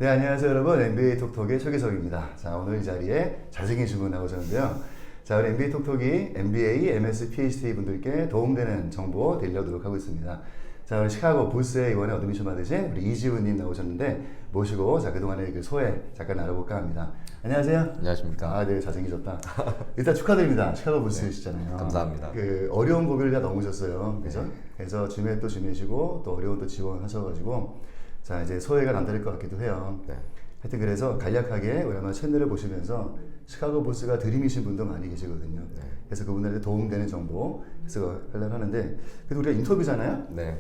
네, 안녕하세요 여러분. NBA 톡톡의 최기석입니다. 자, 오늘 이 자리에 잘생기신 분 나오셨는데요. 자, 우리 NBA 톡톡이 MBA, MS, PhD 분들께 도움되는 정보 드리려도록 하고 있습니다. 자, 우리 시카고 불스에 이번에 어드미션 받으신 우리 이지훈님 나오셨는데 모시고 자, 그동안의 그 소회 잠깐 알아볼까 합니다. 안녕하세요. 안녕하십니까. 아, 네, 잘생기셨다. 일단 축하드립니다. 시카고 불스시잖아요. 네, 감사합니다. 그 어려운 고비를 다 넘으셨어요. 그죠? 그래서 줌에 또 줌이시고 또 어려운 또 지원하셔가지고 자, 이제 소회가 남다를 것 같기도 해요. 네. 하여튼 그래서 간략하게 우리 아마 채널을 보시면서 시카고 불스가 드림이신 분도 많이 계시거든요. 네. 그래서 그분들한테 도움되는 정보 해서 하려고 하는데 그래도 우리가 인터뷰잖아요. 네.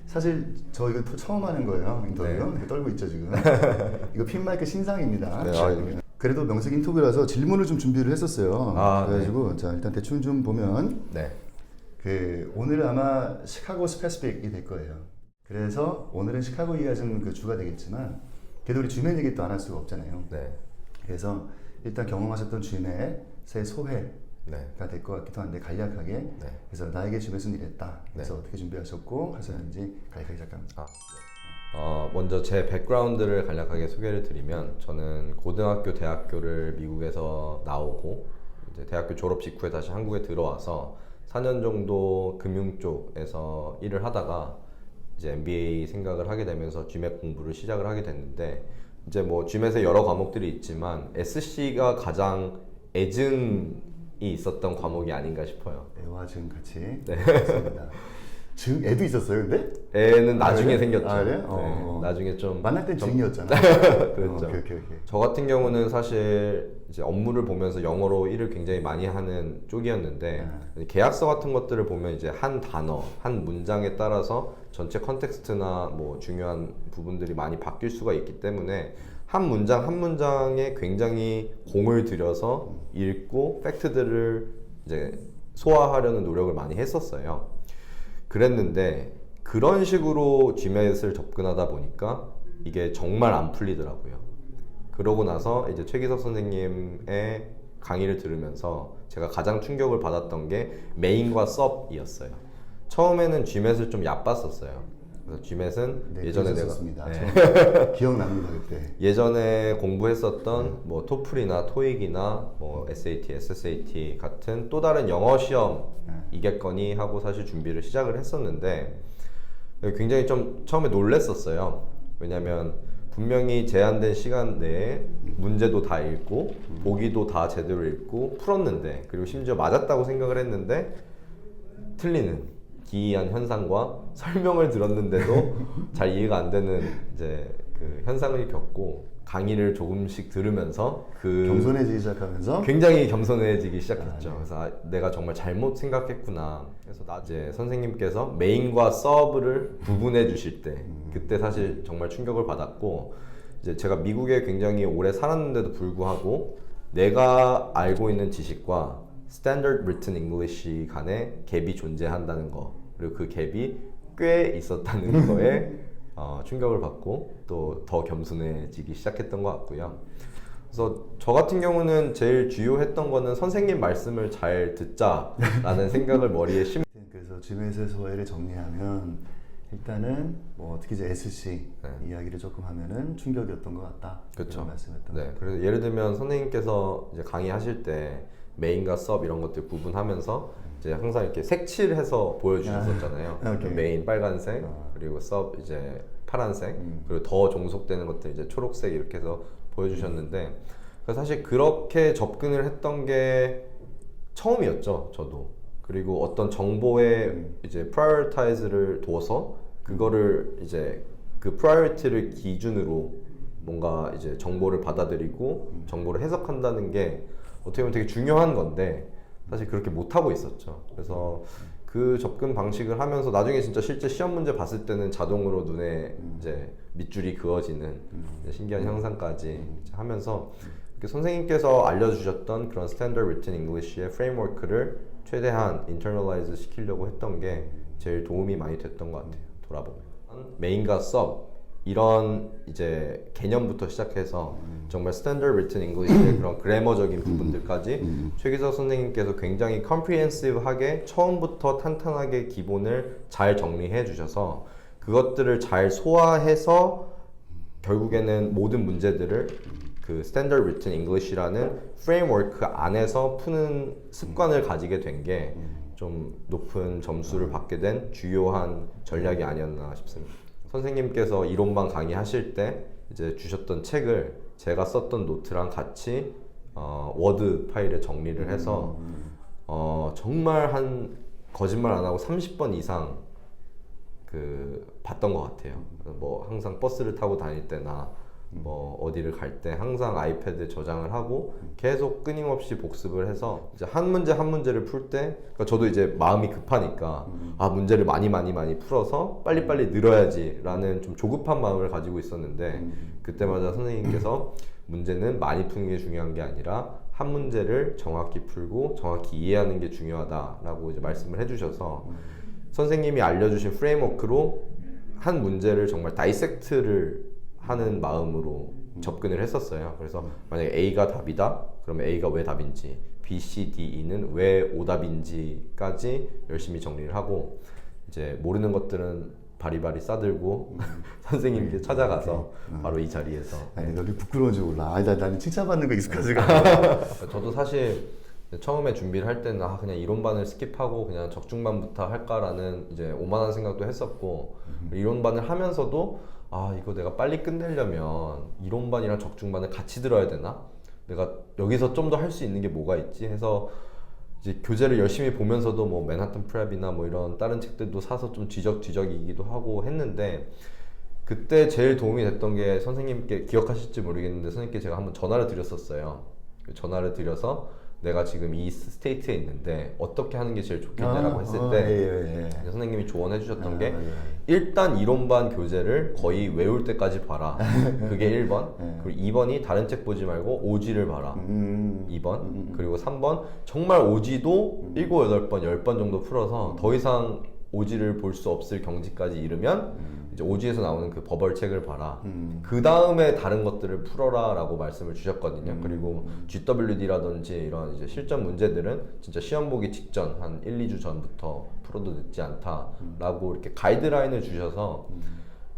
사실 저 이거 처음 하는 거예요. 인터뷰. 네. 떨고 있죠 지금. 이거 핀마이크 신상입니다. 네, 그래도 명색 인터뷰라서 질문을 좀 준비를 했었어요. 그래가지고 자, 일단 대충 좀 보면 네. 그 오늘 아마 시카고 스페시픽이 될 거예요. 그래서 오늘은 시카고 얘기가 좀 그 주가 되겠지만 그래도 우리 줌의 얘기 또 안 할 수가 없잖아요. 네. 그래서 일단 경험하셨던 줌의 새 소회가 네. 될 것 같기도 한데 간략하게 네. 그래서 나에게 줌에서 일했다. 그래서 네. 어떻게 준비하셨고 하셨는지 간략하게 잠깐. 먼저 제 백그라운드를 간략하게 소개를 드리면 저는 고등학교, 대학교를 미국에서 나오고 이제 대학교 졸업 직후에 다시 한국에 들어와서 4년 정도 금융 쪽에서 일을 하다가 이제 MBA 생각을 하게 되면서 GMAT 공부를 시작을 하게 됐는데 이제 뭐 GMAT에 여러 과목들이 있지만 SC가 가장 애증이 있었던 과목이 아닌가 싶어요. 애와 증 같이. 네. 맞습니다. 증 애도 있었어요, 근데? 애는 나중에 그래? 생겼죠. 아, 그래? 네, 나중에 좀 만날 땐 증이었잖아. 그렇죠. 오케이. 저 같은 경우는 사실 이제 업무를 보면서 영어로 일을 굉장히 많이 하는 쪽이었는데 계약서 같은 것들을 보면 이제 한 단어, 한 문장에 따라서 전체 컨텍스트나 뭐 중요한 부분들이 많이 바뀔 수가 있기 때문에 한 문장 한 문장에 굉장히 공을 들여서 읽고 팩트들을 이제 소화하려는 노력을 많이 했었어요. 그랬는데 그런 식으로 GMAT을 접근하다 보니까 이게 정말 안 풀리더라고요. 그러고 나서 이제 최기석 선생님의 강의를 들으면서 제가 가장 충격을 받았던 게 메인과 서브이었어요. 처음에는 GMAT을 좀 얕봤었어요. 그래서 GMAT은 네, 예전에 내가 기억납니다 그때. 예전에 공부했었던 뭐 토플이나 토익이나 뭐 SAT, SSAT 같은 또 다른 영어 시험이겠거니 하고 사실 준비를 시작을 했었는데 굉장히 좀 처음에 놀랬었어요. 왜냐면 분명히 제한된 시간 내에 문제도 다 읽고 보기도 다 제대로 읽고 풀었는데 그리고 심지어 맞았다고 생각을 했는데 틀리는 기이한 현상과 설명을 들었는데도 잘 이해가 안 되는 이제 그 현상을 겪고 강의를 조금씩 들으면서 겸손해지기 시작하면서 굉장히 겸손해지기 시작했죠. 네. 그래서 내가 정말 잘못 생각했구나. 그래서 이제 선생님께서 메인과 서브를 구분해 주실 때 그때 사실 정말 충격을 받았고 이제 제가 미국에 굉장히 오래 살았는데도 불구하고 내가 알고 있는 지식과 Standard Written English 간의 갭이 존재한다는 거 그리고 그 갭이 꽤 있었다는 거에 충격을 받고 또 더 겸손해지기 시작했던 것 같고요. 그래서 저 같은 경우는 제일 주요했던 거는 선생님 말씀을 잘 듣자라는 생각을 머리에 그래서 GMAT의 소회를 정리하면 일단은 뭐 특히 이제 SC 이야기를 조금 하면은 충격이었던 것 같다. 그렇죠. 말씀했던. 네. 그래서 예를 들면 선생님께서 이제 강의하실 때 메인과 서브 이런 것들 구분하면서 이제 항상 이렇게 색칠해서 보여주셨었잖아요. 메인 빨간색, 그리고 서브 이제 파란색, 그리고 더 종속되는 것들 이제 초록색 이렇게 해서 보여주셨는데 사실 그렇게 접근을 했던 게 처음이었죠, 저도. 그리고 어떤 정보에 이제 prioritize를 둬서 그거를 이제 그 priority를 기준으로 뭔가 이제 정보를 받아들이고 정보를 해석한다는 게 어떻게 보면 되게 중요한 건데 사실 그렇게 못하고 있었죠. 그래서 그 접근 방식을 하면서 나중에 진짜 실제 시험 문제 봤을 때는 자동으로 눈에 이제 밑줄이 그어지는 이제 신기한 현상까지 이제 하면서 선생님께서 알려주셨던 그런 Standard Written English의 프레임워크를 최대한 internalize 시키려고 했던 게 제일 도움이 많이 됐던 것 같아요. 돌아보면 메인과 서브 이런 이제 개념부터 시작해서 정말 Standard Written English의 그런 그래머적인 부분들까지 최기석 선생님께서 굉장히 comprehensive하게 처음부터 탄탄하게 기본을 잘 정리해 주셔서 그것들을 잘 소화해서 결국에는 모든 문제들을 그 Standard Written English라는 프레임워크 안에서 푸는 습관을 가지게 된 게 좀 높은 점수를 받게 된 주요한 전략이 아니었나 싶습니다. 선생님께서 이론반 강의하실 때 이제 주셨던 책을 제가 썼던 노트랑 같이 워드 파일에 정리를 해서 정말 한 거짓말 안 하고 30번 이상 그 봤던 것 같아요. 뭐 항상 버스를 타고 다닐 때나 뭐 어디를 갈 때 항상 아이패드에 저장을 하고 계속 끊임없이 복습을 해서 이제 한 문제 한 문제를 풀 때 그러니까 저도 이제 마음이 급하니까 아 문제를 많이 풀어서 빨리빨리 늘어야지라는 좀 조급한 마음을 가지고 있었는데 그때마다 선생님께서 문제는 많이 푸는 게 중요한 게 아니라 한 문제를 정확히 풀고 정확히 이해하는 게 중요하다라고 이제 말씀을 해주셔서 선생님이 알려주신 프레임워크로 한 문제를 정말 다이섹트를 하는 마음으로 접근을 했었어요. 그래서 만약에 A가 답이다, 그러면 A가 왜 답인지, B, C, D, E는 왜 오답인지까지 열심히 정리를 하고 이제 모르는 것들은 바리바리 싸들고 선생님께 찾아가서 바로 이 자리에서 아니 너무 부끄러운지 몰라. 아니 나는 칭찬받는 거 익숙하지가 않아. 저도 사실 처음에 준비를 할 때는 그냥 이론반을 스킵하고 그냥 적중반부터 할까라는 이제 오만한 생각도 했었고 이론반을 하면서도 이거 내가 빨리 끝내려면 이론반이랑 적중반을 같이 들어야 되나? 내가 여기서 좀 더 할 수 있는 게 뭐가 있지? 해서 이제 교재를 열심히 보면서도 뭐 맨하튼 프랩이나 뭐 이런 다른 책들도 사서 좀 뒤적뒤적이기도 하고 했는데 그때 제일 도움이 됐던 게 선생님께 기억하실지 모르겠는데 선생님께 제가 한번 전화를 드렸었어요. 전화를 드려서 내가 지금 이 스테이트에 있는데 어떻게 하는 게 제일 좋겠냐라고 했을 때 선생님이 조언해 주셨던 게 일단 이론반 교재를 거의 외울 때까지 봐라. 그게 1번. 그리고 2번이 다른 책 보지 말고 오지를 봐라. 2번. 그리고 3번 정말 오지도 7, 8번, 10번 정도 풀어서 더 이상 오지를 볼 수 없을 경지까지 이르면 이제 오지에서 나오는 그 버벌 책을 봐라. 그 다음에 다른 것들을 풀어라 라고 말씀을 주셨거든요. 그리고 GWD라든지 이런 이제 실전 문제들은 진짜 시험 보기 직전 한 1, 2주 전부터 풀어도 늦지 않다 라고 이렇게 가이드라인을 주셔서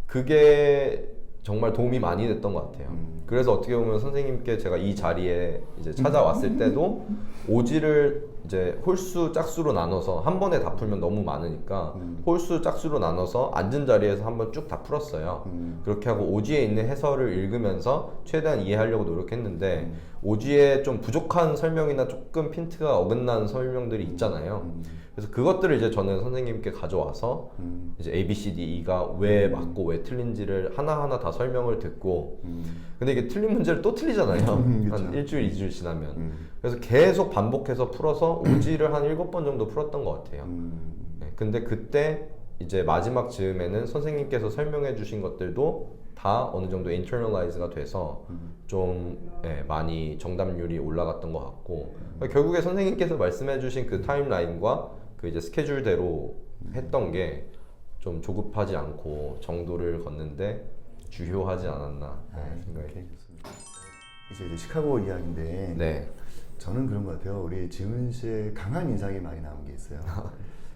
그게 정말 도움이 많이 됐던 것 같아요. 그래서 어떻게 보면 선생님께 제가 이 자리에 이제 찾아왔을 때도 오지를 이제 홀수 짝수로 나눠서 한 번에 다 풀면 너무 많으니까 홀수 짝수로 나눠서 앉은 자리에서 한번 쭉 다 풀었어요. 그렇게 하고 오지에 있는 해설을 읽으면서 최대한 이해하려고 노력했는데 오지에 좀 부족한 설명이나 조금 핀트가 어긋난 설명들이 있잖아요. 그래서 그것들을 이제 저는 선생님께 가져와서 이제 A, B, C, D, E가 왜 맞고 왜 틀린지를 하나하나 다 설명을 듣고 근데 이게 틀린 문제를 또 틀리잖아요. 한 일주일, 2주일 지나면. 그래서 계속 반복해서 풀어서 오지를 한 7번 정도 풀었던 것 같아요. 네, 근데 그때 이제 마지막 즈음에는 선생님께서 설명해 주신 것들도 다 어느 정도 internalize가 돼서 좀 많이 정답률이 올라갔던 것 같고 결국에 선생님께서 말씀해 주신 그 타임라인과 그 이제 스케줄대로 했던 게 좀 조급하지 않고 정도를 걷는데 주효하지 않았나 생각이 듭니다. 이제 시카고 이야기인데 네. 저는 그런 것 같아요. 우리 지훈 씨의 강한 인상이 많이 남은 게 있어요.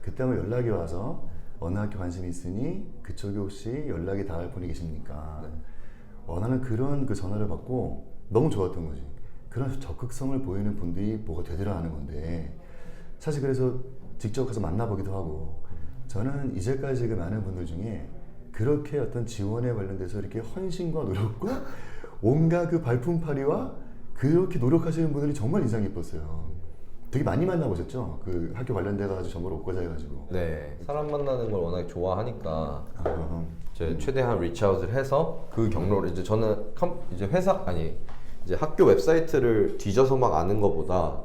그때 한번 연락이 와서 어느 학교 관심이 있으니 그쪽에 혹시 연락이 닿을 분이 계십니까? 나는 그런 그 전화를 받고 너무 좋았던 거지. 그런 적극성을 보이는 분들이 뭐가 되더라 하는 건데 사실 그래서 직접 가서 만나보기도 하고 저는 이제까지 그 많은 분들 중에 그렇게 어떤 지원에 관련돼서 이렇게 헌신과 노력과 온갖 그 발품팔이와 그렇게 노력하시는 분들이 정말 인상 깊었어요. 되게 많이 만나보셨죠? 그 학교 관련돼가지고 정보를 얻고자 해가지고. 네. 사람 만나는 걸 워낙 좋아하니까 이제 최대한 리치아웃을 해서 그 경로를 이제 저는 이제 이제 학교 웹사이트를 뒤져서 막 아는 것보다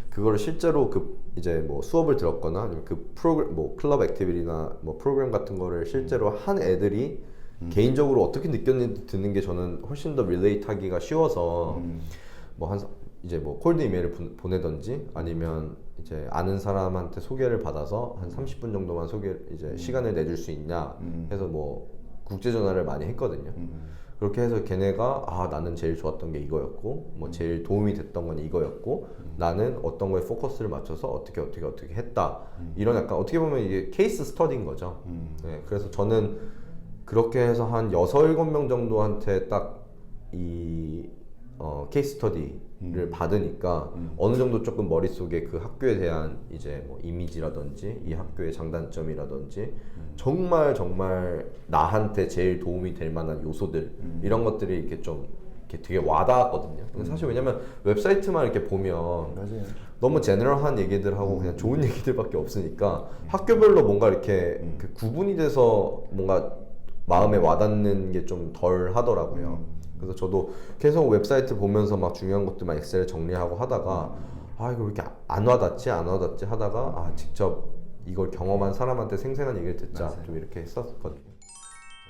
그거를 실제로 그 이제 뭐 수업을 들었거나 아니면 그 프로그램 뭐 클럽 액티비티나 뭐 프로그램 같은 거를 실제로 한 애들이 개인적으로 어떻게 느꼈는지 듣는 게 저는 훨씬 더 릴레이트하기가 쉬워서 뭐 이제 뭐 콜드 이메일을 보내던지 아니면 이제 아는 사람한테 소개를 받아서 한 30분 정도만 이제 시간을 내줄 수 있냐 해서 뭐 국제 전화를 많이 했거든요. 그렇게 해서 걔네가 나는 제일 좋았던 게 이거였고 뭐 제일 도움이 됐던 건 이거였고 나는 어떤 거에 포커스를 맞춰서 어떻게 했다 이런 약간 어떻게 보면 이게 케이스 스터디인 거죠. 네, 그래서 저는 그렇게 해서 한 6, 7명 정도한테 딱 이 케이스 스터디를 받으니까 어느 정도 조금 머릿속에 그 학교에 대한 이제 뭐 이미지라든지 이 학교의 장단점이라든지 정말 나한테 제일 도움이 될 만한 요소들 이런 것들이 이렇게 좀 이렇게 되게 와닿았거든요. 근데 사실 왜냐면 웹사이트만 이렇게 보면 맞아요. 너무 제너럴한 얘기들하고 그냥 좋은 얘기들밖에 없으니까 학교별로 뭔가 이렇게 그 구분이 돼서 뭔가 마음에 와닿는 게 좀 덜 하더라고요. 그래서 저도 계속 웹사이트 보면서 막 중요한 것들만 엑셀에 정리하고 하다가 아 이거 왜 이렇게 안 와닿지 하다가 아 직접 이걸 경험한 사람한테 생생한 얘기를 듣자 맞아요. 좀 이렇게 했었거든요.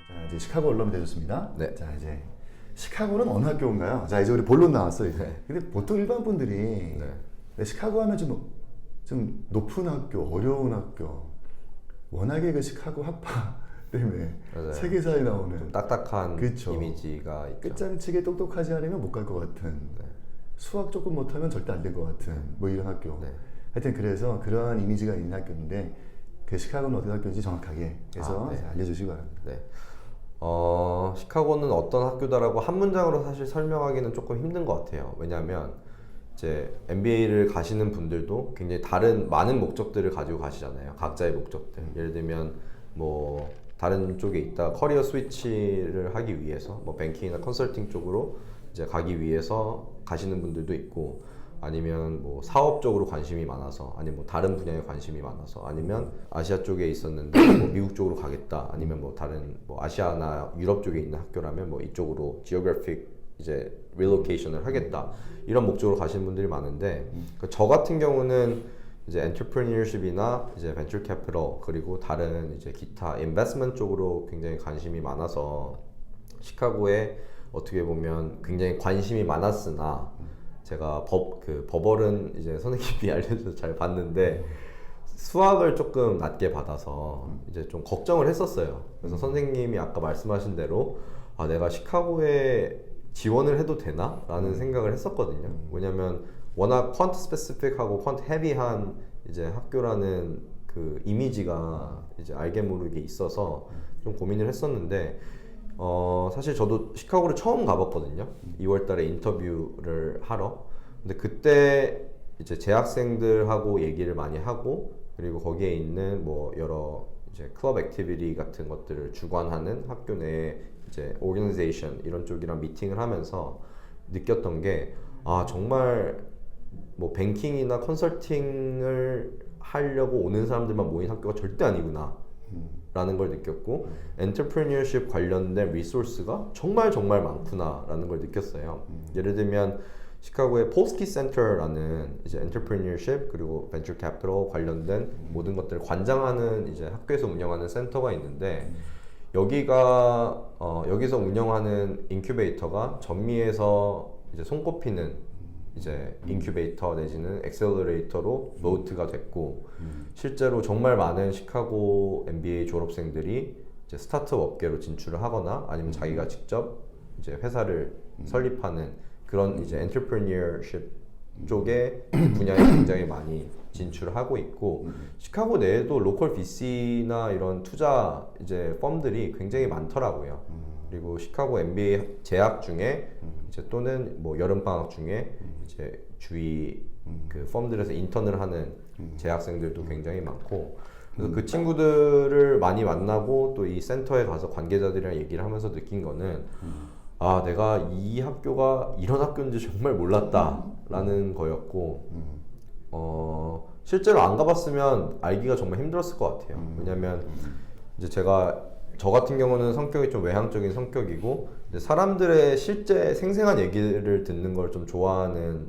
자, 이제 시카고 언론이 되셨습니다. 네. 자, 이제 시카고는 어느 학교인가요? 자, 이제 우리 본론 나왔어 이제. 네. 근데 보통 일반 분들이 시카고 하면 좀 높은 학교, 어려운 학교. 워낙에 그 시카고 학파 때문에 맞아요. 세계사에 나오는 좀 딱딱한 그쵸. 이미지가 있죠. 끝장치게 똑똑하지 않으면 못 갈 것 같은 수학 조금 못하면 절대 안 될 것 같은 뭐 이런 학교. 하여튼 그래서 그러한 이미지가 있는 학교인데 그 시카고는 어떤 학교인지 정확하게 해서 알려주시기 바랍니다. 네. 시카고는 어떤 학교다라고 한 문장으로 사실 설명하기는 조금 힘든 것 같아요. 왜냐하면 이제 MBA를 가시는 분들도 굉장히 많은 목적들을 가지고 가시잖아요. 각자의 목적들. 예를 들면 뭐 다른 쪽에 있다 커리어 스위치를 하기 위해서 뭐 뱅킹이나 컨설팅 쪽으로 이제 가기 위해서 가시는 분들도 있고 아니면 뭐 사업 쪽으로 관심이 많아서 아니면 뭐 다른 분야에 관심이 많아서 아니면 아시아 쪽에 있었는데 뭐 미국 쪽으로 가겠다 아니면 뭐 다른 뭐 아시아나 유럽 쪽에 있는 학교라면 뭐 이쪽으로 지오그래픽 이제 릴로케이션을 하겠다 이런 목적으로 가시는 분들이 많은데 저 같은 경우는 이제 엔터프레니어십이나 이제 벤처 캐피털 그리고 다른 이제 기타 인베스트먼트 쪽으로 굉장히 관심이 많아서 시카고에 어떻게 보면 굉장히 관심이 많았으나 제가 버벌은 이제 선생님이 알려줘서 잘 봤는데 수학을 조금 낮게 받아서 이제 좀 걱정을 했었어요. 그래서 선생님이 아까 말씀하신 대로 아 내가 시카고에 지원을 해도 되나? 라는 생각을 했었거든요. 왜냐면 워낙 퀀트 스페시픽하고 퀀트 헤비한 이제 학교라는 그 이미지가 이제 알게 모르게 있어서 좀 고민을 했었는데 사실 저도 시카고를 처음 가봤거든요. 2월달에 인터뷰를 하러. 근데 그때 이제 재학생들하고 얘기를 많이 하고 그리고 거기에 있는 뭐 여러 이제 클럽 액티비티 같은 것들을 주관하는 학교 내 이제 오거니제이션 이런 쪽이랑 미팅을 하면서 느꼈던 게 아 정말 뭐 뱅킹이나 컨설팅을 하려고 오는 사람들만 모인 학교가 절대 아니구나 라는 걸 느꼈고 엔터프레니어십 관련된 리소스가 정말 많구나 라는 걸 느꼈어요. 예를 들면 시카고의 포스키 센터라는 이제 엔터프레니어십 그리고 벤처 캐피털 관련된 모든 것들을 관장하는 이제 학교에서 운영하는 센터가 있는데 여기서 운영하는 인큐베이터가 전미에서 이제 손꼽히는 이제 인큐베이터 내지는 엑셀러레이터로 노트가 됐고 실제로 정말 많은 시카고 MBA 졸업생들이 이제 스타트업 업계로 진출을 하거나 아니면 자기가 직접 이제 회사를 설립하는 그런 이제 엔터프레니어십 쪽의 분야에 굉장히 많이 진출을 하고 있고 시카고 내에도 로컬 VC나 이런 투자 이제 펌들이 굉장히 많더라고요. 그리고 시카고 MBA 재학 중에 이제 또는 뭐 여름 방학 중에 이제 주위 그 펌들에서 인턴을 하는 재학생들도 굉장히 많고 그래서 그 친구들을 많이 만나고 또 이 센터에 가서 관계자들이랑 얘기를 하면서 느낀 거는 아 내가 이 학교가 이런 학교인지 정말 몰랐다라는 거였고 실제로 안 가봤으면 알기가 정말 힘들었을 것 같아요. 왜냐면 이제 저 같은 경우는 성격이 좀 외향적인 성격이고 이제 사람들의 실제 생생한 얘기를 듣는 걸 좀 좋아하는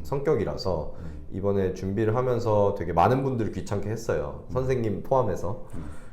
성격이라서 이번에 준비를 하면서 되게 많은 분들을 귀찮게 했어요. 선생님 포함해서.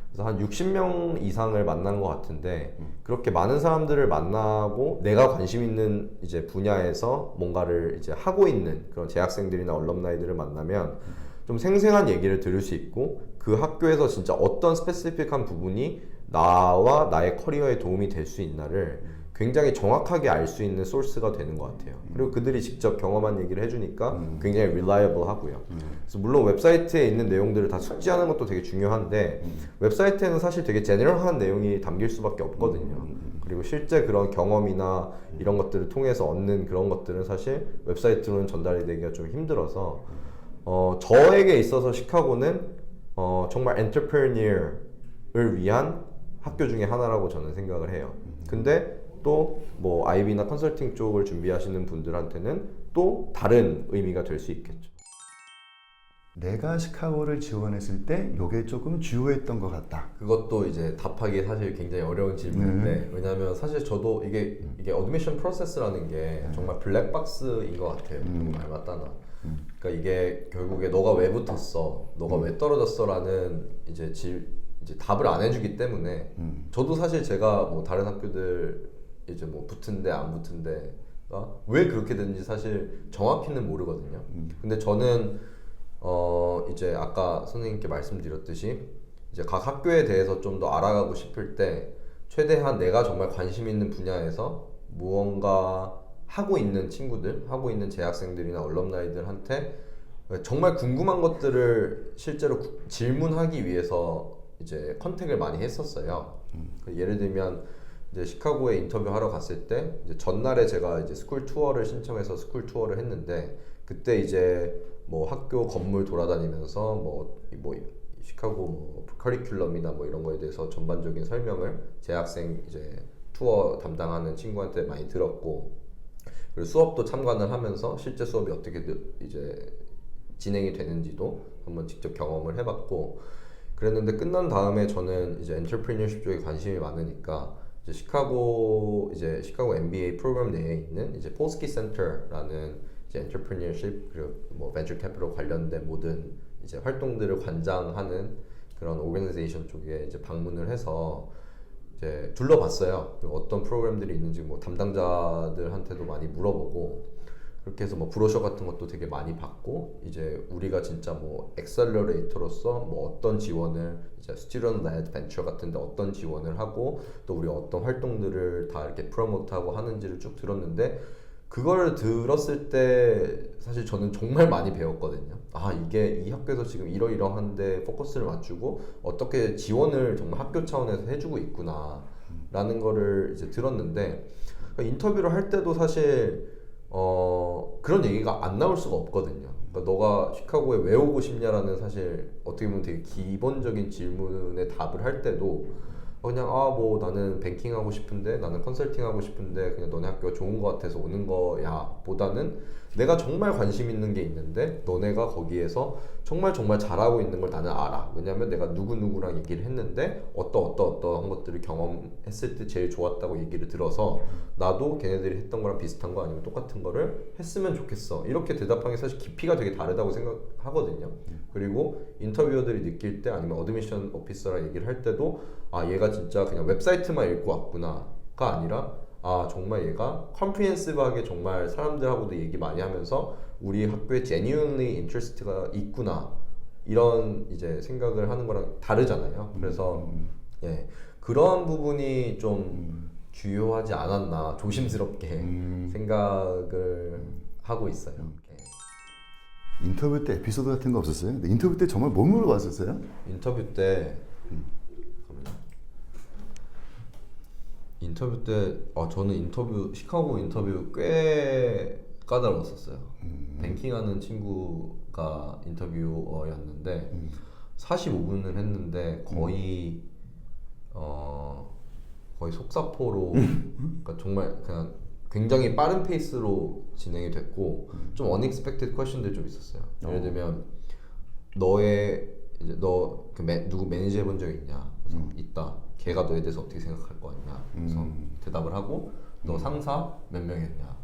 그래서 한 60명 이상을 만난 것 같은데 그렇게 많은 사람들을 만나고 내가 관심 있는 이제 분야에서 뭔가를 이제 하고 있는 그런 재학생들이나 얼럼나이들을 만나면 좀 생생한 얘기를 들을 수 있고 그 학교에서 진짜 어떤 스페시픽한 부분이 나와 나의 커리어에 도움이 될 수 있나를 굉장히 정확하게 알 수 있는 소스가 되는 것 같아요. 그리고 그들이 직접 경험한 얘기를 해주니까 굉장히 reliable 하고요. 그래서 물론 웹사이트에 있는 내용들을 다 숙지하는 것도 되게 중요한데 웹사이트에는 사실 되게 제너럴한 내용이 담길 수밖에 없거든요. 그리고 실제 그런 경험이나 이런 것들을 통해서 얻는 그런 것들은 사실 웹사이트로는 전달이 되기가 좀 힘들어서 저에게 있어서 시카고는 정말 엔터프레니어를 위한 학교 중에 하나라고 저는 생각을 해요. 근데 또 뭐 IB나 컨설팅 쪽을 준비하시는 분들한테는 또 다른 의미가 될 수 있겠죠. 내가 시카고를 지원했을 때 이게 조금 주요했던 것 같다. 그것도 이제 답하기 사실 굉장히 어려운 질문인데 왜냐하면 사실 저도 이게 어드미션 프로세스라는 게 정말 블랙박스인 것 같아요. 말 맞다나. 그러니까 이게 결국에 너가 왜 붙었어, 너가 왜 떨어졌어라는 이제 답을 안 해주기 때문에 저도 사실 제가 뭐 다른 학교들 이제 뭐 붙은데 안 붙은데 왜 그렇게 됐는지 사실 정확히는 모르거든요. 근데 저는 이제 아까 선생님께 말씀드렸듯이 이제 각 학교에 대해서 좀 더 알아가고 싶을 때 최대한 내가 정말 관심 있는 분야에서 무언가 하고 있는 친구들, 하고 있는 재학생들이나 얼럼나이들한테 정말 궁금한 것들을 실제로 질문하기 위해서 이제 컨택을 많이 했었어요. 예를 들면 이제 시카고에 인터뷰하러 갔을 때 이제 전날에 제가 이제 스쿨 투어를 신청해서 스쿨 투어를 했는데 그때 이제 뭐 학교 건물 돌아다니면서 뭐 시카고 뭐 커리큘럼이나 뭐 이런 거에 대해서 전반적인 설명을 재학생 이제 투어 담당하는 친구한테 많이 들었고 그리고 수업도 참관을 하면서 실제 수업이 어떻게 이제 진행이 되는지도 한번 직접 경험을 해봤고 그랬는데 끝난 다음에 저는 이제 엔터프리너십 쪽에 관심이 많으니까 이제 시카고 MBA 프로그램 내에 있는 이제 폴스키 센터라는 이제 엔터프리너십 그리고 뭐 벤처 캐피털 관련된 모든 이제 활동들을 관장하는 그런 오거니제이션 쪽에 이제 방문을 해서 이제 둘러봤어요. 그리고 어떤 프로그램들이 있는지 뭐 담당자들한테도 많이 물어보고 그렇게 해서 뭐 브로셔 같은 것도 되게 많이 받고 이제 우리가 진짜 뭐 엑셀러레이터로서 뭐 어떤 지원을 이제 스튜던트 레드 벤처 같은데 어떤 지원을 하고 또 우리 어떤 활동들을 다 이렇게 프로모트하고 하는지를 쭉 들었는데 그걸 들었을 때 사실 저는 정말 많이 배웠거든요. 아 이게 이 학교에서 지금 이러이러한데 포커스를 맞추고 어떻게 지원을 정말 학교 차원에서 해주고 있구나 라는 거를 이제 들었는데 인터뷰를 할 때도 사실 그런 얘기가 안 나올 수가 없거든요. 그러니까 너가 시카고에 왜 오고 싶냐라는 사실 어떻게 보면 되게 기본적인 질문에 답을 할 때도 그냥 뭐 나는 뱅킹 하고 싶은데 나는 컨설팅 하고 싶은데 그냥 너네 학교가 좋은 거 같아서 오는 거야 보다는 내가 정말 관심 있는 게 있는데 너네가 거기에서 정말 잘하고 있는 걸 나는 알아. 왜냐면 내가 누구누구랑 얘기를 했는데 어떠한 것들을 경험했을 때 제일 좋았다고 얘기를 들어서 나도 걔네들이 했던 거랑 비슷한 거 아니면 똑같은 거를 했으면 좋겠어. 이렇게 대답하는 게 사실 깊이가 되게 다르다고 생각하거든요. 그리고 인터뷰어들이 느낄 때 아니면 어드미션 오피서랑 얘기를 할 때도 아 얘가 진짜 그냥 웹사이트만 읽고 왔구나가 아니라 아 정말 얘가 컴프리헨시브하게 정말 사람들하고도 얘기 많이 하면서 우리 학교에 genuinely interest가 있구나 이런 이제 생각을 하는 거랑 다르잖아요. 그래서 예 그런 부분이 좀 주요하지 않았나 조심스럽게 생각을 하고 있어요. 인터뷰 때 에피소드 같은 거 없었어요? 근데 인터뷰 때 정말 뭐 물어봤었어요? 인터뷰 때 저는 시카고 인터뷰 꽤 까다로웠었어요. 뱅킹하는 친구가 인터뷰어였는데 45분을 했는데 거의 속사포로 그러니까 정말 그냥 굉장히 빠른 페이스로 진행이 됐고 좀 unexpected question들 좀 있었어요. 예를 들면 너 누구 매니저 해본 적 있냐? 그래서 있다. 걔가 너에 대해서 어떻게 생각할 거 같냐? 그래서 대답을 하고 너 상사 몇 명이었냐?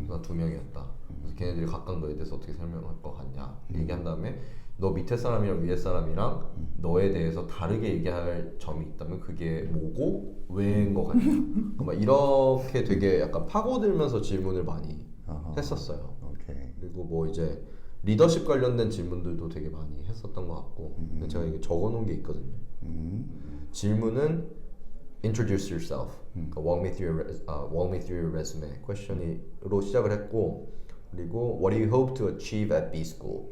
나 2명이었다. 그래서 걔네들이 각각 너에 대해서 어떻게 설명할 거 같냐? 얘기한 다음에 너 밑에 사람이랑 위에 사람이랑 너에 대해서 다르게 얘기할 점이 있다면 그게 뭐고 왜인 거 같냐? 막 이렇게 되게 약간 파고들면서 질문을 많이 했었어요. 그리고 뭐 이제 리더십 관련된 질문들도 되게 많이 했었던 것 같고 제가 이게 적어놓은 게 있거든요. 질문은 introduce yourself. 그러니까 walk me through your resume. 퀘션으로 시작을 했고 그리고 what do you hope to achieve at B school?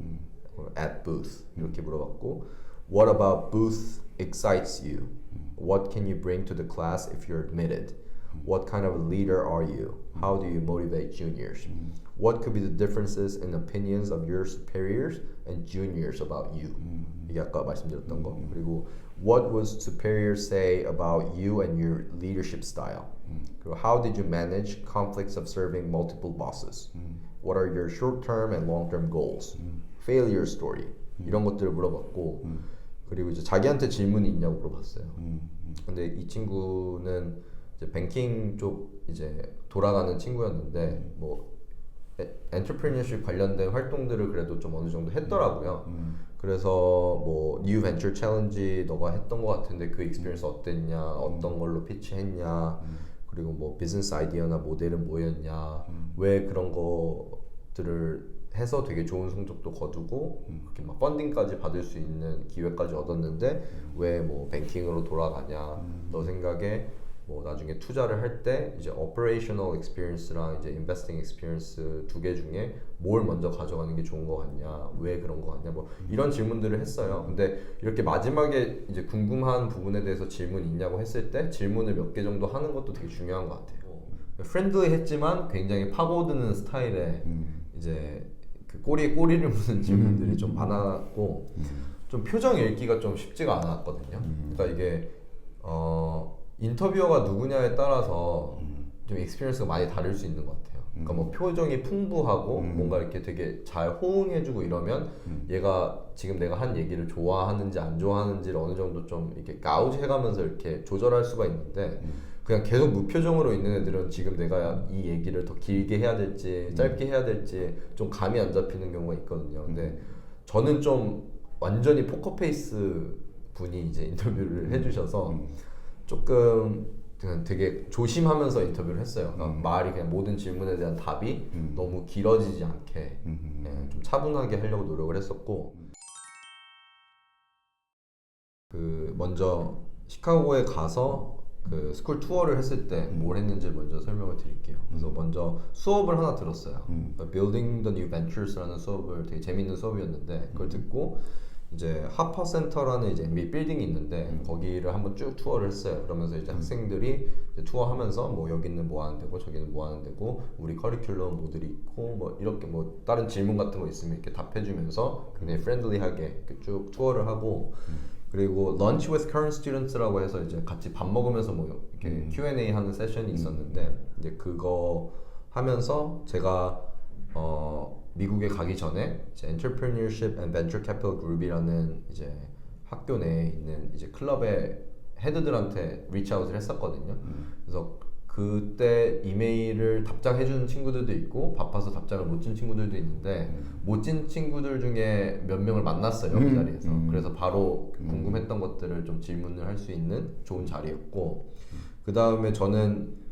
or at Booth 이렇게 물어봤고 what about Booth excites you? What can you bring to the class if you're admitted? What kind of a leader are you? How do you motivate juniors? What could be the differences in opinions of your superiors and juniors about you? 이게 아까 말씀드렸던 거. 그리고 what would superiors say about you and your leadership style? 그리고 how did you manage conflicts of serving multiple bosses? What are your short-term and long-term goals? Failure story. 이런 것들을 물어봤고 그리고 이제 자기한테 질문이 있냐고 물어봤어요. 근데 이 친구는 이제 뱅킹 쪽 이제 돌아가는 친구였는데 뭐 엔터프리너십 관련된 활동들을 그래도 좀 어느 정도 했더라고요. 그래서 뭐 뉴 벤처 챌린지 너가 했던 것 같은데 그 익스피리언스 어땠냐, 어떤 걸로 피치했냐, 그리고 뭐 비즈니스 아이디어나 모델은 뭐였냐, 왜 그런 것들을 해서 되게 좋은 성적도 거두고 그렇게 막 펀딩까지 받을 수 있는 기회까지 얻었는데 왜 뭐 뱅킹으로 돌아가냐, 너 생각에 뭐 나중에 투자를 할 때 이제 operational experience랑 이제 investing experience 두 개 중에 뭘 먼저 가져가는 게 좋은 거 같냐, 왜 그런 거 같냐, 뭐 이런 질문들을 했어요. 근데 이렇게 마지막에 이제 궁금한 부분에 대해서 질문 있냐고 했을 때 질문을 몇 개 정도 하는 것도 되게 중요한 것 같아요. 프렌들리했지만 굉장히 파고드는 스타일의 이제 그 꼬리에 꼬리를 무는 질문들이 좀 많았고 좀 표정 읽기가 좀 쉽지가 않았거든요. 그러니까 이게 인터뷰어가 누구냐에 따라서 좀 익스피리언스가 많이 다를 수 있는 것 같아요. 그러니까 뭐 표정이 풍부하고 뭔가 이렇게 되게 잘 호응해주고 이러면 얘가 지금 내가 한 얘기를 좋아하는지 안 좋아하는지를 어느 정도 좀 이렇게 가우지 해가면서 이렇게 조절할 수가 있는데 그냥 계속 무표정으로 있는 애들은 지금 내가 이 얘기를 더 길게 해야 될지 짧게 해야 될지 좀 감이 안 잡히는 경우가 있거든요. 근데 저는 좀 완전히 포커페이스 분이 이제 인터뷰를 해주셔서 조금 그냥 되게 조심하면서 인터뷰를 했어요. 그러니까 말이 그냥 모든 질문에 대한 답이 너무 길어지지 않게 좀 차분하게 하려고 노력을 했었고 그 먼저 시카고에 가서 그 스쿨 투어를 했을 때 뭘 했는지 먼저 설명을 드릴게요. 그래서 먼저 수업을 하나 들었어요. 그러니까 Building the New Ventures라는 수업을 되게 재밌는 수업이었는데 그걸 듣고 이제 하퍼 센터라는 이제 MBA 빌딩이 있는데 거기를 한번 쭉 투어를 했어요. 그러면서 이제 학생들이 이제 투어하면서 뭐 여기는 뭐 하는 데고 저기는 뭐 하는 데고 우리 커리큘럼 뭐들이 있고 뭐 이렇게 뭐 다른 질문 같은 거 있으면 이렇게 답해주면서 굉장히 프렌들리하게 이렇게 쭉 투어를 하고 그리고 Lunch with Current Students라고 해서 이제 같이 밥 먹으면서 뭐 이렇게 Q&A 하는 세션이 있었는데 이제 그거 하면서 제가 미국에 가기 전에 이제 Entrepreneurship and Venture Capital Group이라는 이제 학교 내에 있는 이제 클럽의 헤드들한테 리치아웃을 했었거든요. 그래서 그때 이메일을 답장해주는 친구들도 있고 바빠서 답장을 못 준 친구들도 있는데 못 준 친구들 중에 몇 명을 만났어요 그 자리에서. 그래서 바로 궁금했던 것들을 좀 질문을 할 수 있는 좋은 자리였고 그 다음에 저는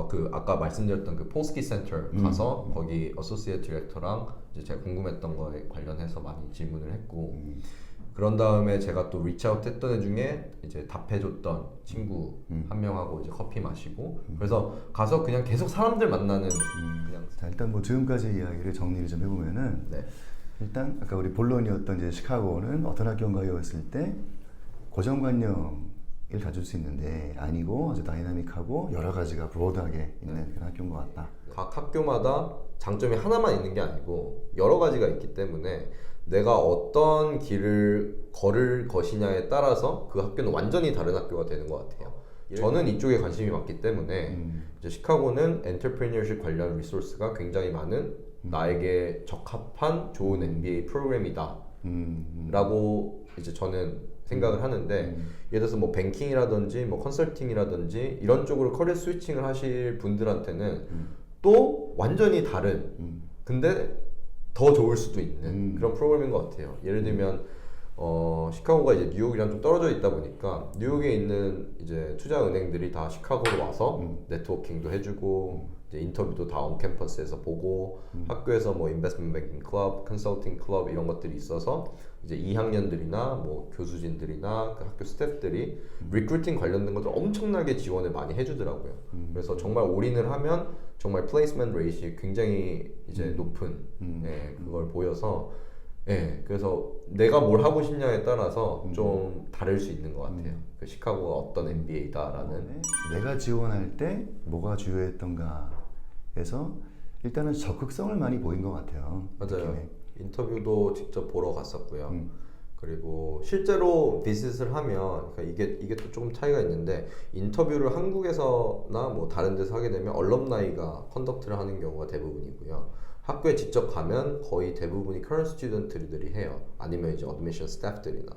그 아까 말씀드렸던 그 폴스키 센터 가서 거기 어소시에이트 디렉터랑 이제 제가 궁금했던 거에 관련해서 많이 질문을 했고 그런 다음에 제가 또 리치아웃 했던 애 중에 이제 답해줬던 친구 한 명하고 이제 커피 마시고 그래서 가서 그냥 계속 사람들 만나는 그냥 자 일단 뭐 지금까지 이야기를 정리를 좀 해보면은 네. 일단 아까 우리 본론이었던 이제 시카고는 어떤 학교인가였을 때 고정관념을 가질 수 있는데 아니고 아주 다이나믹하고 여러 가지가 브로드하게 있는 그런 학교인 것 같다. 각 학교마다 장점이 하나만 있는 게 아니고 여러 가지가 있기 때문에 내가 어떤 길을 걸을 것이냐에 따라서 그 학교는 완전히 다른 학교가 되는 것 같아요. 저는 이쪽에 관심이 많기 때문에 이제 시카고는 엔터프리너십 관련 리소스가 굉장히 많은 나에게 적합한 좋은 MBA 프로그램이다 라고 이제 저는 생각을 하는데 예를 들어서 뭐 뱅킹이라든지 뭐 컨설팅이라든지 이런 쪽으로 커리어 스위칭을 하실 분들한테는 또 완전히 다른 근데 더 좋을 수도 있는 그런 프로그램인 것 같아요. 예를 들면 시카고가 이제 뉴욕이랑 좀 떨어져 있다 보니까 뉴욕에 있는 이제 투자 은행들이 다 시카고로 와서 네트워킹도 해주고 이제 인터뷰도 다 온캠퍼스에서 보고 학교에서 뭐 인베스트먼트 뱅킹 클럽, 컨설팅 클럽 이런 것들이 있어서 이제 2학년들이나 뭐 교수진들이나 그 학교 스태프들이 리크루팅 관련된 것들 엄청나게 지원을 많이 해주더라고요. 그래서 정말 올인을 하면 정말 플레이스먼트 레이시 굉장히 이제 높은 예, 그걸 보여서 예, 그래서 내가 뭘 하고 싶냐에 따라서 좀 다를 수 있는 것 같아요. 그 시카고가 어떤 MBA다라는 내가 지원할 때 뭐가 주요했던가 해서 일단은 적극성을 많이 보인 것 같아요. 맞아요. 느낌에. 인터뷰도 직접 보러 갔었고요. 그리고 실제로 비즈니스를 하면 그러니까 이게 또 조금 차이가 있는데 인터뷰를 한국에서나 뭐 다른 데서 하게 되면 얼럼나이가 컨덕트를 하는 경우가 대부분이고요. 학교에 직접 가면 거의 대부분이 커런트 스튜던트들이 해요. 아니면 이제 어드미션 스태프들이나.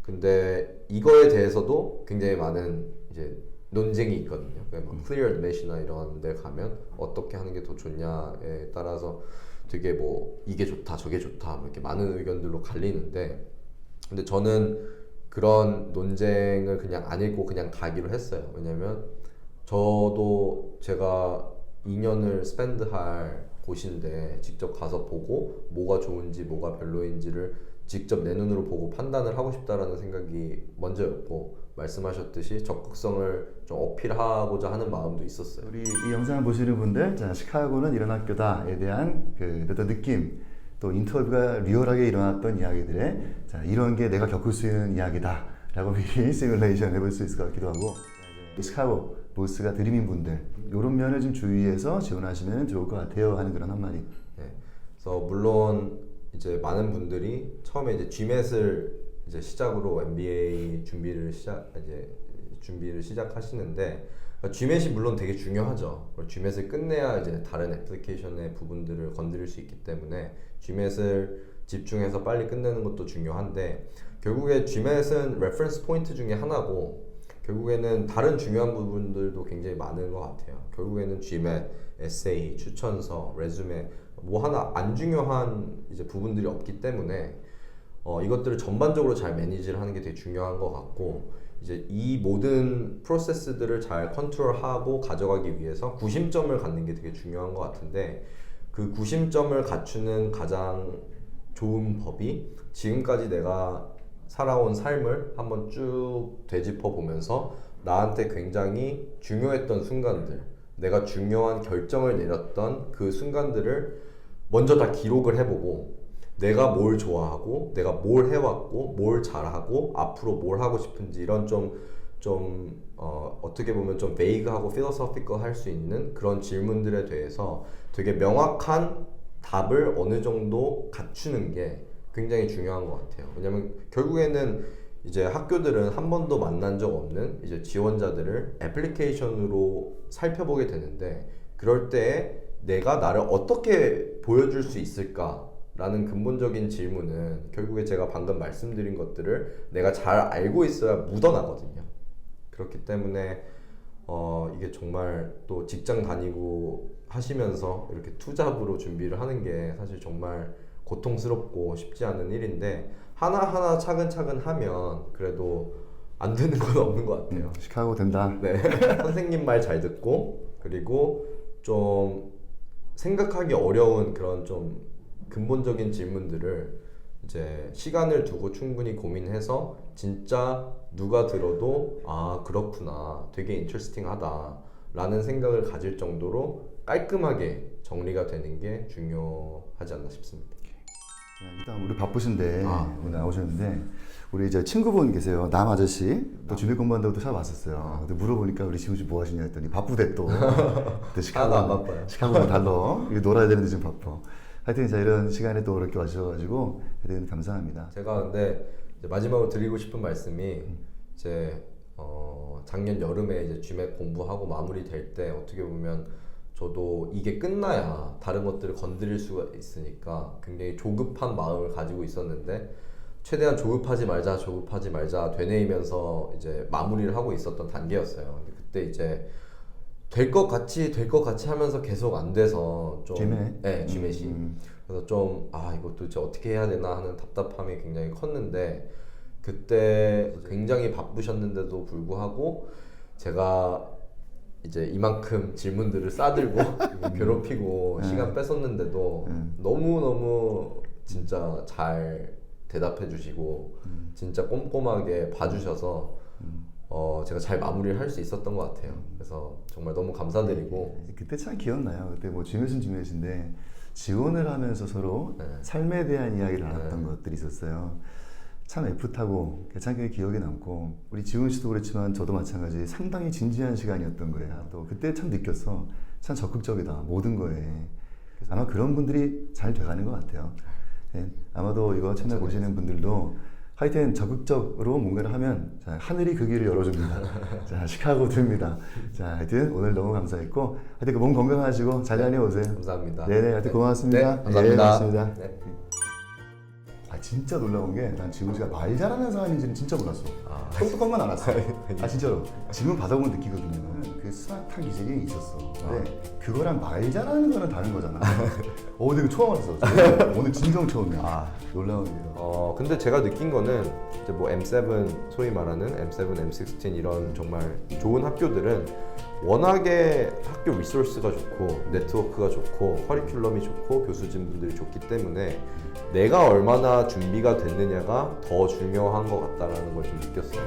근데 이거에 대해서도 굉장히 많은 이제 논쟁이 있거든요. 그러니까 뭐 클리어 어드미션이나 이런 데 가면 어떻게 하는 게 더 좋냐에 따라서 되게 뭐 이게 좋다 저게 좋다 뭐 이렇게 많은 의견들로 갈리는데 근데 저는 그런 논쟁을 그냥 안 읽고 그냥 가기로 했어요. 왜냐면 저도 제가 2년을 스펜드할 곳인데 직접 가서 보고 뭐가 좋은지 뭐가 별로인지를 직접 내 눈으로 보고 판단을 하고 싶다라는 생각이 먼저였고 말씀하셨듯이 적극성을 좀 어필하고자 하는 마음도 있었어요. 우리 이 영상을 보시는 분들, 자, 시카고는 이런 학교다에 대한 그 어떤 느낌, 또 인터뷰가 리얼하게 일어났던 이야기들에 자, 이런 게 내가 겪을 수 있는 이야기다라고 미리 시뮬레이션 해볼 수 있을 것 같기도 하고 시카고 보스가 드림인 분들 이런 면을 좀 주의해서 지원하시면 좋을 것 같아요 하는 그런 한마디. 네. 그래서 물론 이제 많은 분들이 처음에 이제 GMAT을 이제 시작으로 MBA 준비를 시작하시는데 GMAT이 물론 되게 중요하죠. GMAT을 끝내야 이제 다른 애플리케이션의 부분들을 건드릴 수 있기 때문에 GMAT을 집중해서 빨리 끝내는 것도 중요한데 결국에 GMAT은 레퍼런스 포인트 중에 하나고 결국에는 다른 중요한 부분들도 굉장히 많은 것 같아요. 결국에는 GMAT, 에세이, 추천서, 레주메 뭐 하나 안 중요한 이제 부분들이 없기 때문에 이것들을 전반적으로 잘 매니지를 하는 게 되게 중요한 것 같고 이제 이 모든 프로세스들을 잘 컨트롤하고 가져가기 위해서 구심점을 갖는 게 되게 중요한 것 같은데 그 구심점을 갖추는 가장 좋은 법이 지금까지 내가 살아온 삶을 한번 쭉 되짚어 보면서 나한테 굉장히 중요했던 순간들 내가 중요한 결정을 내렸던 그 순간들을 먼저 다 기록을 해보고 내가 뭘 좋아하고 내가 뭘 해왔고 뭘 잘하고 앞으로 뭘 하고 싶은지 이런 어떻게 보면 좀 베이그하고 필로소피컬 할 수 있는 그런 질문들에 대해서 되게 명확한 답을 어느 정도 갖추는 게 굉장히 중요한 것 같아요. 왜냐면 결국에는 이제 학교들은 한 번도 만난 적 없는 이제 지원자들을 애플리케이션으로 살펴보게 되는데 그럴 때 내가 나를 어떻게 보여줄 수 있을까라는 근본적인 질문은 결국에 제가 방금 말씀드린 것들을 내가 잘 알고 있어야 묻어나거든요. 그렇기 때문에 이게 정말 또 직장 다니고 하시면서 이렇게 투잡으로 준비를 하는 게 사실 정말 고통스럽고 쉽지 않은 일인데 하나하나 차근차근 하면 그래도 안 되는 건 없는 것 같아요. 시카고 된다. 네. 선생님 말 잘 듣고 그리고 좀 생각하기 어려운 그런 좀 근본적인 질문들을 이제 시간을 두고 충분히 고민해서 진짜 누가 들어도 아 그렇구나 되게 인터레스팅하다 라는 생각을 가질 정도로 깔끔하게 정리가 되는 게 중요하지 않나 싶습니다. 일단 우리 바쁘신데 오늘 나오셨는데 우리 이제 친구분 계세요. 남 아저씨 또 준비 공부한다고 또 찾아 왔었어요. 근데 물어보니까 우리 친구 좀 뭐 하시냐 했더니 바쁘대 또. 하나도 안 바빠요. 시카고는 달러. 놀아야 되는데 좀 바빠. 하여튼 자 이런 시간에 또 이렇게 와주셔가지고 하여튼 감사합니다. 제가 근데 이제 마지막으로 드리고 싶은 말씀이 이제 작년 여름에 이제 GMAT 공부하고 마무리될 때 어떻게 보면 저도 이게 끝나야 다른 것들을 건드릴 수가 있으니까 굉장히 조급한 마음을 가지고 있었는데 최대한 조급하지 말자 되뇌이면서 이제 마무리를 하고 있었던 단계였어요. 근데 그때 이제 될 것 같이 하면서 계속 안 돼서 좀 GMAT? 네, GMAT이 그래서 좀 이것도 이제 어떻게 해야 되나 하는 답답함이 굉장히 컸는데 그때 굉장히 바쁘셨는데도 불구하고 제가 이제 이만큼 질문들을 싸들고 괴롭히고 시간 뺏었는데도 너무 진짜 잘 대답해 주시고 진짜 꼼꼼하게 봐주셔서 제가 잘 마무리를 할 수 있었던 것 같아요. 그래서 정말 너무 감사드리고 그때 참 기억나요. 그때 뭐 지몇인데 지원을 하면서 서로 삶에 대한 이야기를 나눴던 것들이 있었어요. 참 애틋하고 참 기억에 남고 우리 지훈 씨도 그렇지만 저도 마찬가지 상당히 진지한 시간이었던 거예요. 또 그때 참 느꼈어. 참 적극적이다 모든 거에. 그래서 아마 그런 분들이 잘 돼가는 것 같아요. 네, 아마도 이거 채널 보시는 분들도 하여튼 적극적으로 뭔가를 하면 자, 하늘이 그 길을 열어줍니다. 자, 시카고 듭니다. 자, 하여튼 오늘 너무 감사했고 하여튼 몸 건강하시고 잘 다녀오세요. 감사합니다. 네네, 하여튼 고맙습니다. 네, 감사합니다. 네, 고맙습니다. 네. 아 진짜 놀라운 게 난 지훈 씨가 말 잘하는 사람인지는 진짜 몰랐어. 똑똑한 건 알았어. 아 진짜로 질문 받아보면 느끼거든요. 그 스마트한 기질이 있었어. 근데 그거랑 말 잘하는 거는 다른 거잖아. 근데 이거 처음 알았어. 오늘 진정 처음이야. 놀라운 일이야. 근데 제가 느낀 거는 이제 뭐 M7 소위 말하는 M7, M16 이런 정말 좋은 학교들은 워낙에 학교 리소스가 좋고 네트워크가 좋고 커리큘럼이 좋고 교수진분들이 좋기 때문에 내가 얼마나 준비가 됐느냐가 더 중요한 것 같다라는 걸 좀 느꼈어요.